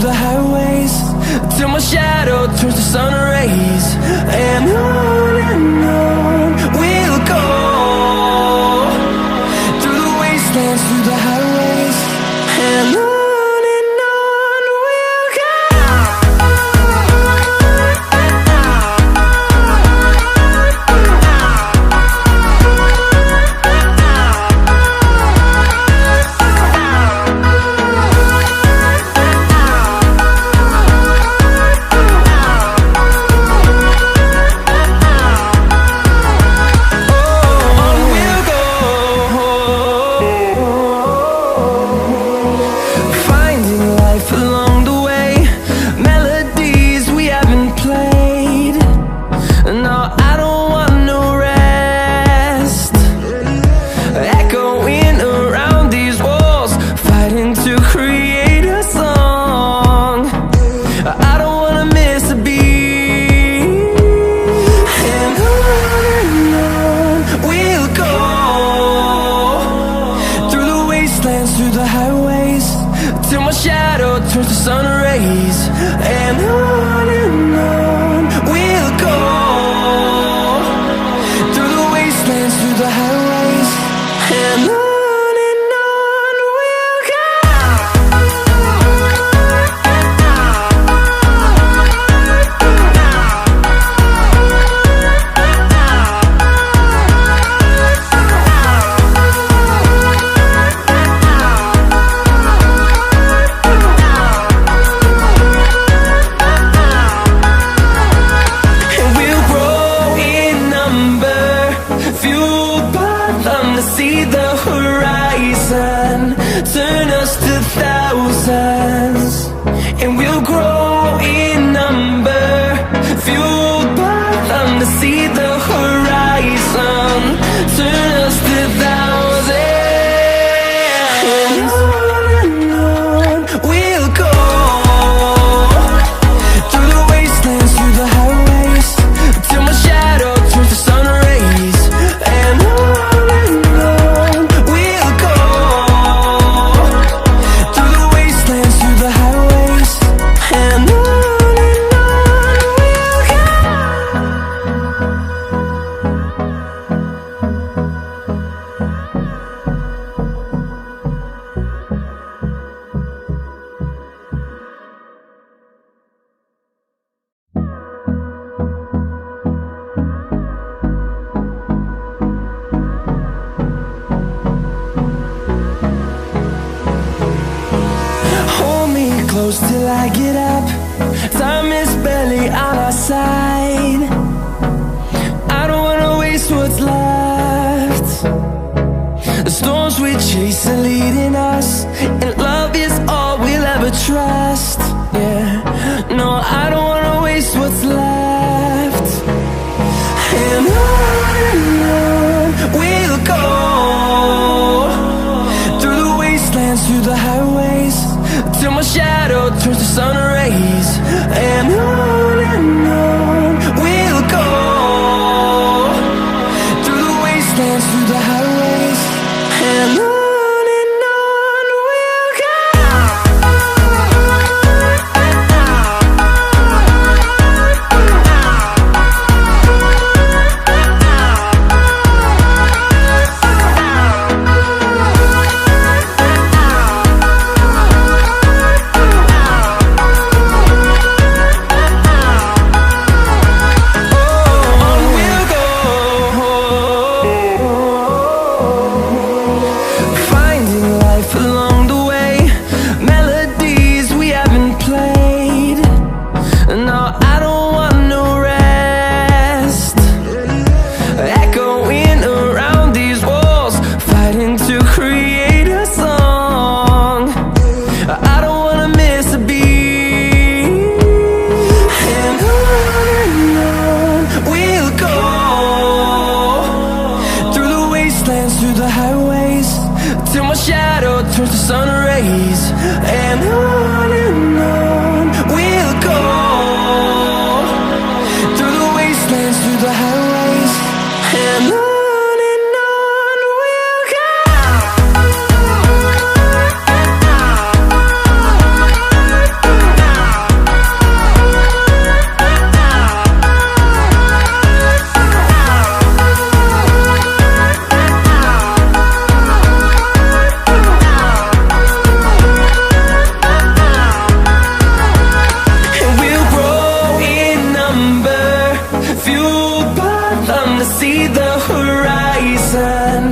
the highways, till my shadow turns to sun rays. And on we'll go, through the wastelands, through the highways, and on. Through the highways, till my shadow turns to sun rays. And on we'll go, through the wastelands, through the highways, and on. See the horizon turn us to thousands, and we'll grow in number, fueled by them. To see the horizon turn us to thousands, and on we'll go, through the wastelands, through the highways, till my shadow turns to sun rays. And on close till I get up. Time is barely on our side. I don't wanna waste what's left. The storms we chase are leading us, and love is all we'll ever trust. Yeah, no, I don't wanna waste what's left. And on we'll go, through the wastelands, through the highways, till my shadow turns to sun rays. And on we'll go, through the wastelands, through the highways, and on. Turns to sun rays. And on we'll go, through the wastelands, through the highways, and on. We'll go. horizon,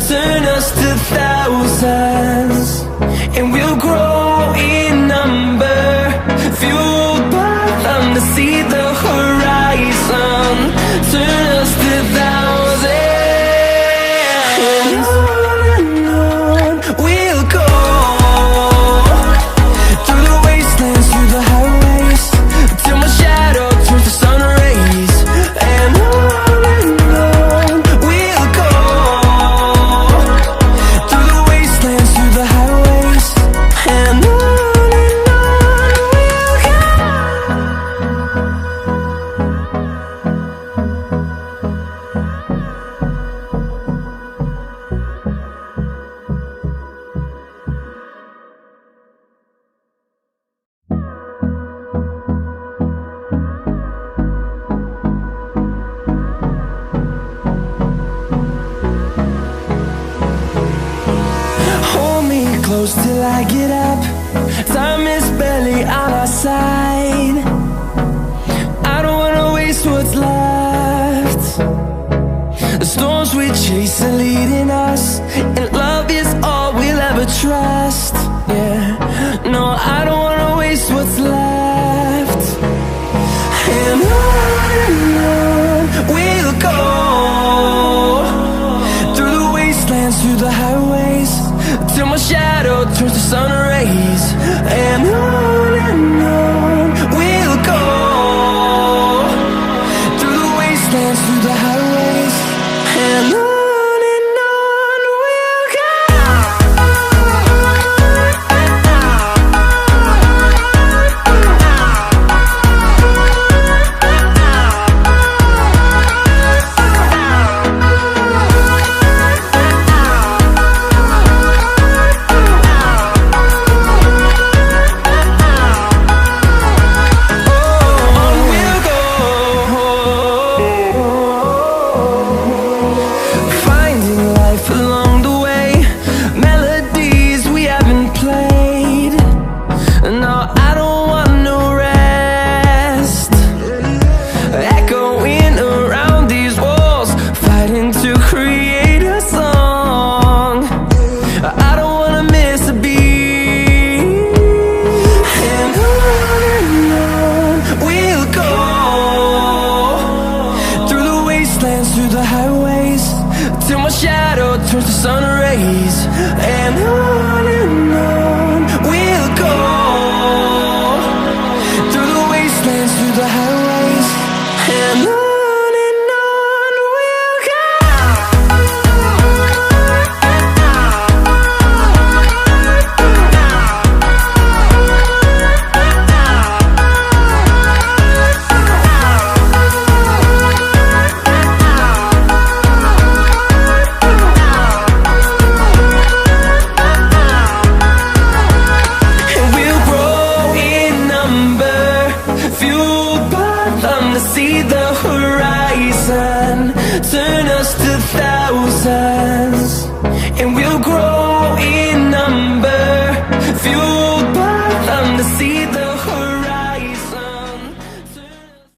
turn us to thousands, and we'll grow in number, fueled by them to see the horizon, turn us to thousands. And on we'll go, through the wastelands, through the highways, till my shadow turns to sun rays. And on we'll go, through the wastelands, through the highways. And on we'll go. Hold me close till I get up. Time is barely on our side. I don't wanna waste what's left. The storms we chase are leading us, and love is all we'll ever trust. Yeah, no, I don't wanna waste what's left. And on we'll go, through the wastelands, through the highways, till my shadow turns to sun rays. And on we'll go, through the wastelands, through the highways. And on we'll go. Finding life along the way, melodies we haven't played. No, I don't want no rest. Echoing around these walls, fighting to create a song. I don't wanna miss a beat. And on we'll go, through the wastelands, through the highways, till my shadow turns to sun rays. And on we'll go, through the wastelands, through the highways. And on we'll go. And we'll grow in number, fueled by them to see the horizon, turn us to thousands, and we'll